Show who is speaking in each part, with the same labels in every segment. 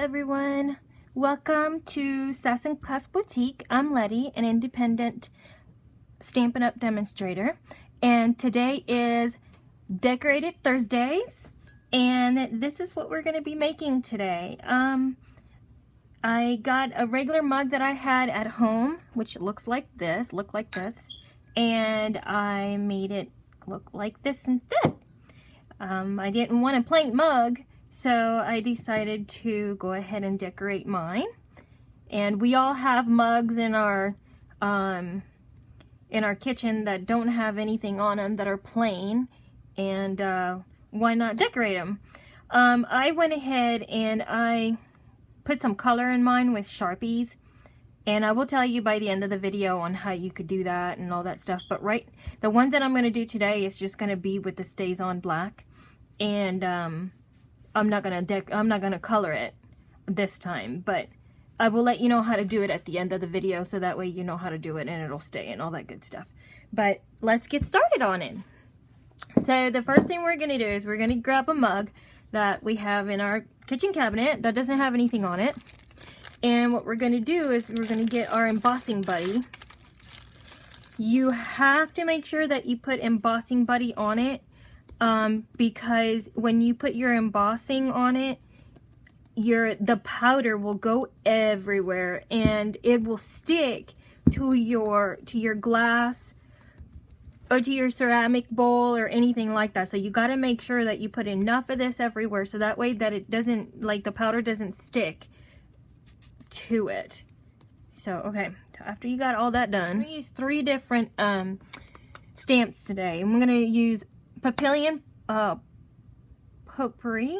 Speaker 1: everyone. Welcome to Stazon Ink Boutique. I'm Letty, an independent Stampin' Up! Demonstrator. And today is Decorated Thursdays. And this is what we're going to be making today. I got a regular mug that I had at home, which looks like this, and I made it look like this instead. I didn't want a plain mug, so I decided to go ahead and decorate mine. And we all have mugs in our kitchen that don't have anything on them, that are plain, and why not decorate them? I went ahead and I put some color in mine with Sharpies, and I will tell you by the end of the video on how you could do that and all that stuff. But the ones that I'm going to do today is just going to be with the Stazon black, and I'm not gonna color it this time, but I will let you know how to do it at the end of the video, so that way you know how to do it and it'll stay and all that good stuff. But let's get started on it. So the first thing we're gonna do is we're gonna grab a mug that we have in our kitchen cabinet that doesn't have anything on it, and what we're gonna do is we're gonna get our Embossing Buddy. You have to make sure that you put Embossing Buddy on it, because when you put your embossing on it, the powder will go everywhere and it will stick to your glass or to your ceramic bowl or anything like that. So you got to make sure that you put enough of this everywhere, so that way that it doesn't, like, the powder doesn't stick to it. So okay, so after you got all that done, I'm gonna use 3 different stamps today. I'm gonna use Papillon Potpourri.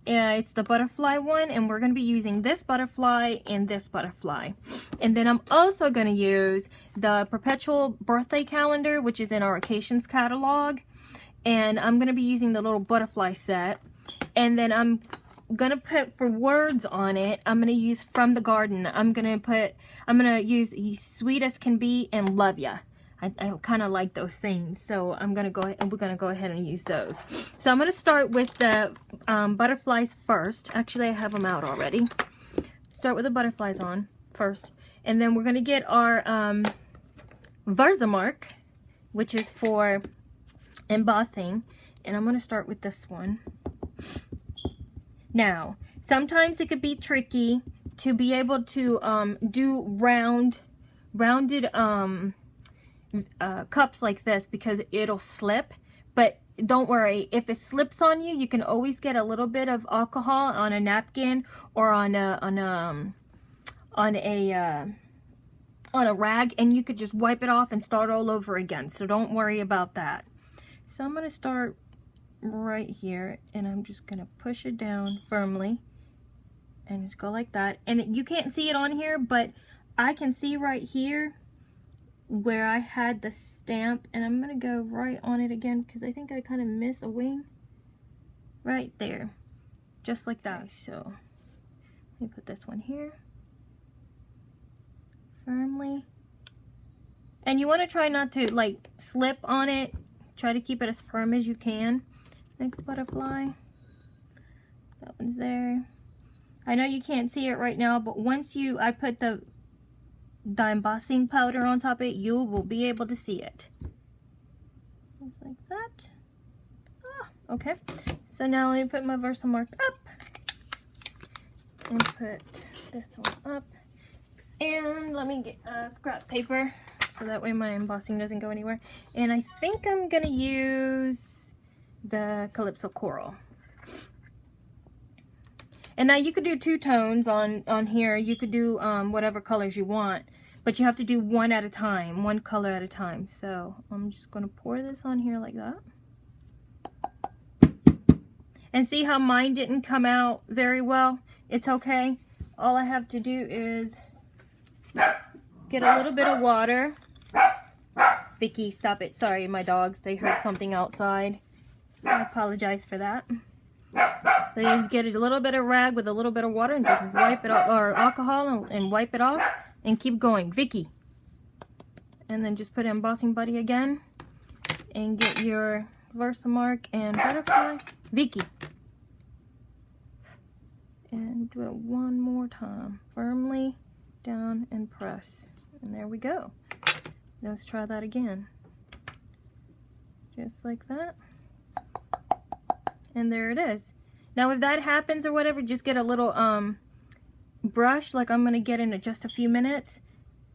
Speaker 1: It's the butterfly one, and we're going to be using this butterfly and this butterfly. And then I'm also going to use the Perpetual birthday calendar, which is in our occasions catalog, and I'm going to be using the little butterfly set. And then I'm going to put, for words on it, I'm going to use From the Garden. I'm going to use Sweet as Can Be and Love Ya. I kind of like those things, so we're gonna go ahead and use those. So I'm gonna start with the butterflies first. Actually, I have them out already. Start with the butterflies on first, and then we're gonna get our VersaMark, which is for embossing, and I'm gonna start with this one. Now, sometimes it could be tricky to be able to do rounded cups like this, because it'll slip. But don't worry, if it slips on you, you can always get a little bit of alcohol on a napkin or on a rag, and you could just wipe it off and start all over again. So don't worry about that. So I'm going to start right here, and I'm just going to push it down firmly and just go like that. And you can't see it on here, but I can see right here where I had the stamp, and I'm gonna go right on it again, because I think I kind of missed a wing right there, just like that. So let me put this one here firmly, and you want to try not to like slip on it. Try to keep it as firm as you can. Next butterfly, that one's there. I know you can't see it right now, but once I put the embossing powder on top of it, you will be able to see it. Just like that. Okay. So now let me put my VersaMark up and put this one up. And let me get scrap paper, so that way my embossing doesn't go anywhere. And I think I'm gonna use the Calypso Coral. And now you could do 2 tones on here. You could do whatever colors you want, but you have to do one at a time, one color at a time. So I'm just going to pour this on here like that. And see how mine didn't come out very well? It's okay. All I have to do is get a little bit of water. Vicky, stop it. Sorry, my dogs, they heard something outside. I apologize for that. So you just get a little bit of rag with a little bit of water and just wipe it off, or alcohol, and wipe it off, and keep going. Vicky. And then just put Embossing Buddy again, and get your VersaMark and butterfly. Vicky. And do it one more time. Firmly down and press. And there we go. Let's try that again. Just like that. And there it is. Now if that happens or whatever, just get a little brush like I'm going to get in just a few minutes,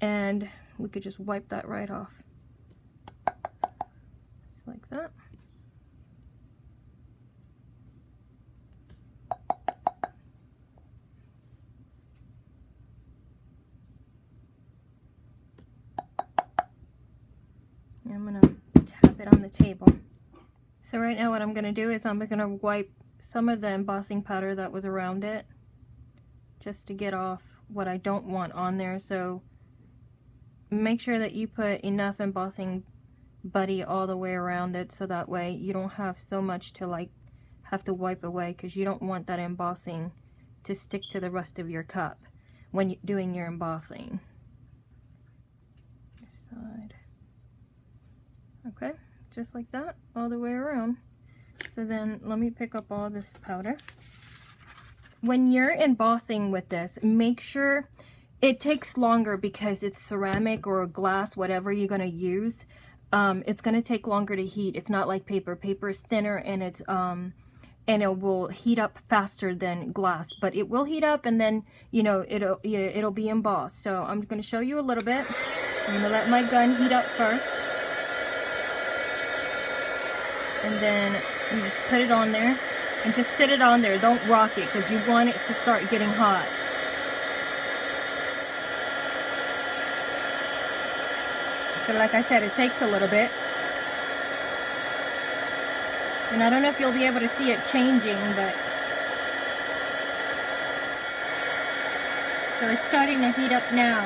Speaker 1: and we could just wipe that right off. Just like that. And I'm going to tap it on the table. So right now what I'm going to do is I'm going to wipe some of the embossing powder that was around it, just to get off what I don't want on there. So make sure that you put enough Embossing Buddy all the way around it, so that way you don't have so much to like have to wipe away, because you don't want that embossing to stick to the rest of your cup when you're doing your embossing. This side. Okay, just like that all the way around. So then let me pick up all this powder. When you're embossing with this, make sure it takes longer because it's ceramic or glass, whatever you're going to use. It's going to take longer to heat. It's not like paper. Paper is thinner, and it's and it will heat up faster than glass, but it will heat up, and then you know it'll be embossed. So I'm going to show you a little bit. I'm going to let my gun heat up first, and then you just put it on there. And just sit it on there. Don't rock it, because you want it to start getting hot. So like I said, it takes a little bit. And I don't know if you'll be able to see it changing, but... So it's starting to heat up now.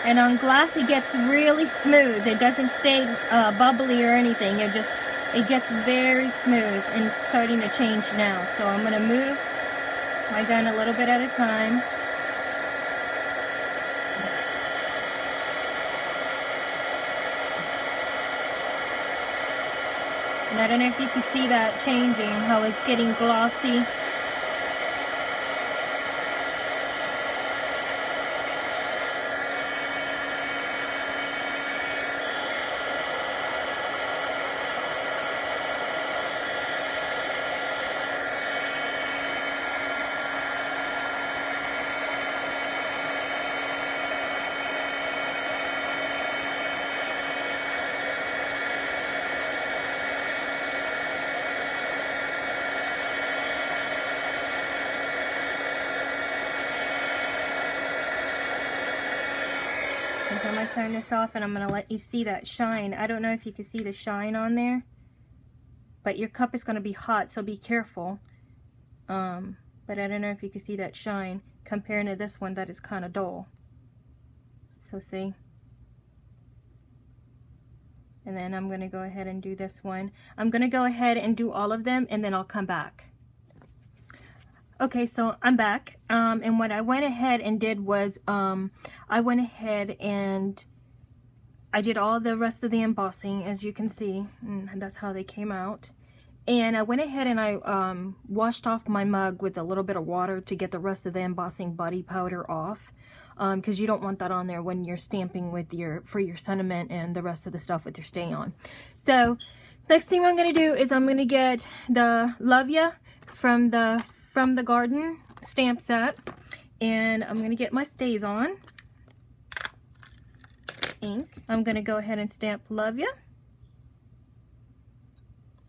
Speaker 1: And on glass it gets really smooth. It doesn't stay bubbly or anything. It gets very smooth, and it's starting to change now. So I'm going to move my gun a little bit at a time. And I don't know if you can see that changing, how it's getting glossy. So I'm going to turn this off, and I'm going to let you see that shine. I don't know if you can see the shine on there, but your cup is going to be hot, so be careful. But I don't know if you can see that shine compared to this one that is kind of dull. So see? And then I'm going to go ahead and do this one. I'm going to go ahead and do all of them, and then I'll come back. Okay, so I'm back, and what I went ahead and did was I went ahead and I did all the rest of the embossing, as you can see, and that's how they came out. And I went ahead and I washed off my mug with a little bit of water to get the rest of the Embossing Buddy powder off, because you don't want that on there when you're stamping with for your sentiment and the rest of the stuff with your stay on. So next thing I'm going to do is I'm going to get the Love Ya from the Garden stamp set, and I'm going to get my Stazon ink. I'm going to go ahead and stamp Love Ya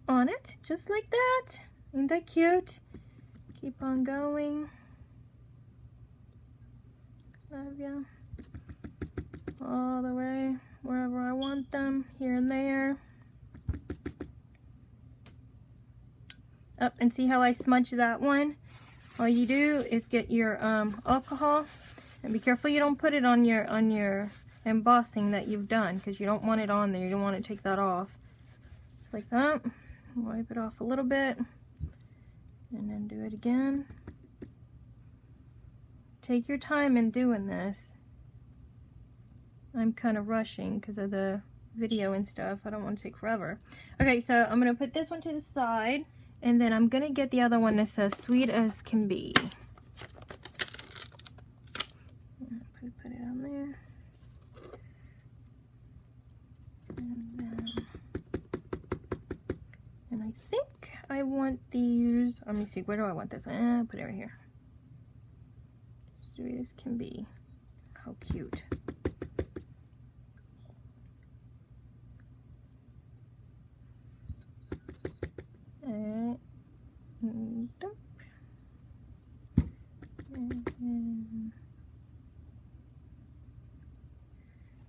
Speaker 1: on it, just like that. Isn't that cute? Keep on going. Love Ya. All the way, wherever I want them, here and there. Up, and see how I smudge that one? All you do is get your alcohol, and be careful you don't put it on your embossing that you've done, because you don't want it on there. You don't want to take that off. Like that. Wipe it off a little bit, and then do it again. Take your time in doing this. I'm kind of rushing because of the video and stuff. I don't want to take forever. Okay, so I'm going to put this one to the side, and then I'm going to get the other one that says Sweet as Can Be. Put it on there. And I think I want these, let me see, where do I want this? Put it right here. Sweet as Can Be. How cute.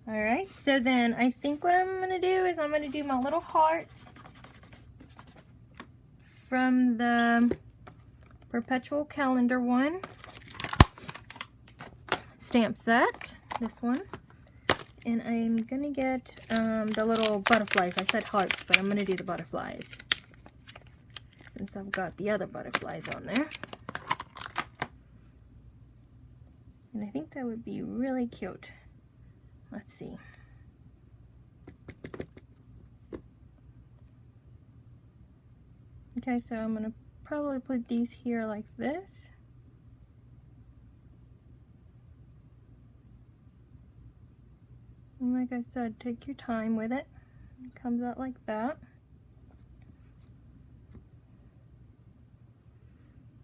Speaker 1: Alright, so then I think what I'm going to do is I'm going to do my little hearts from the Perpetual calendar one stamp set, this one. And I'm going to get the little butterflies. I said hearts, but I'm going to do the butterflies, since I've got the other butterflies on there. And I think that would be really cute. Let's see. Okay, so I'm going to probably put these here like this. And like I said, take your time with it. It comes out like that.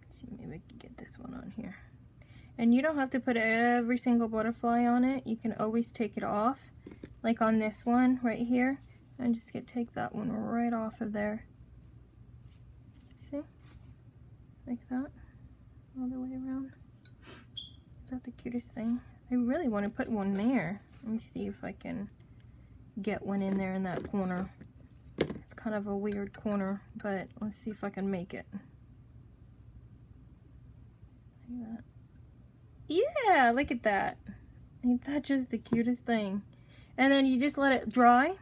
Speaker 1: Let's see, maybe I can get this one on here. And you don't have to put every single butterfly on it. You can always take it off, like on this one right here. And just take that one right off of there. See? Like that. All the way around. Is that the cutest thing? I really want to put one there. Let me see if I can get one in there in that corner. It's kind of a weird corner, but let's see if I can make it. Like that. Yeah, look at that. Ain't that just the cutest thing? And then you just let it dry.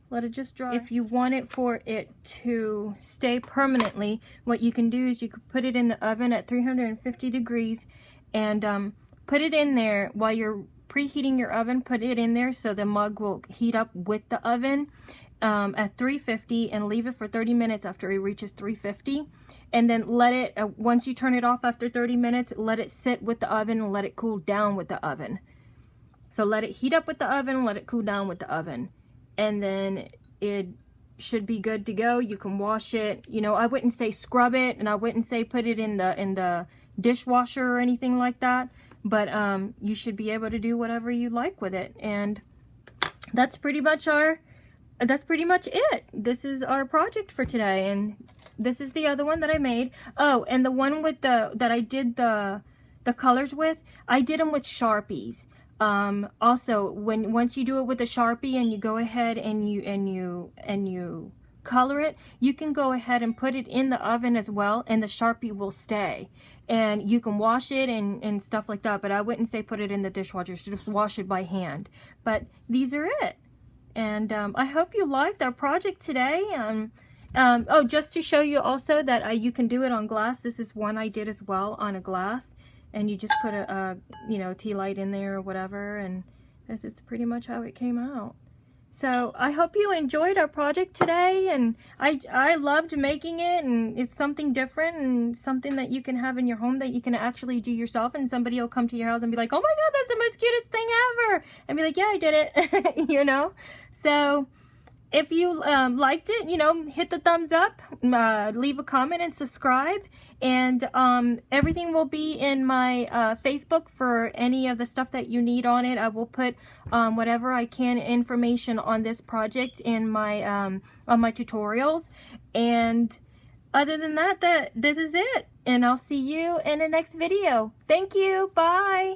Speaker 1: Let it just dry. If you want it for it to stay permanently, what you can do is you could put it in the oven at 350 degrees and put it in there while you're preheating your oven. Put it in there so the mug will heat up with the oven at 350 and leave it for 30 minutes after it reaches 350. And then let it, once you turn it off after 30 minutes, let it sit with the oven and let it cool down with the oven. So let it heat up with the oven, let it cool down with the oven. And then it should be good to go. You can wash it. You know, I wouldn't say scrub it, and I wouldn't say put it in the dishwasher or anything like that. But you should be able to do whatever you like with it. And that's pretty much it. This is our project for today, and this is the other one that I made. Oh, and the one with that I did the colors with, I did them with Sharpies. Also, once you do it with a Sharpie and you go ahead and you color it, you can go ahead and put it in the oven as well, and the Sharpie will stay. And you can wash it and stuff like that, but I wouldn't say put it in the dishwasher, just wash it by hand. But these are it. And I hope you liked our project today. Oh, just to show you also that you can do it on glass. This is one I did as well on a glass. And you just put a you know, tea light in there or whatever. And this is pretty much how it came out. So I hope you enjoyed our project today. And I loved making it. And it's something different and something that you can have in your home that you can actually do yourself. And somebody will come to your house and be like, oh my God, that's the most cutest thing ever. And be like, yeah, I did it. You know? So if you liked it, you know, hit the thumbs up, leave a comment and subscribe. And everything will be in my Facebook for any of the stuff that you need on it. I will put whatever I can information on this project in my on my tutorials. And other than that, this is it. And I'll see you in the next video. Thank you. Bye.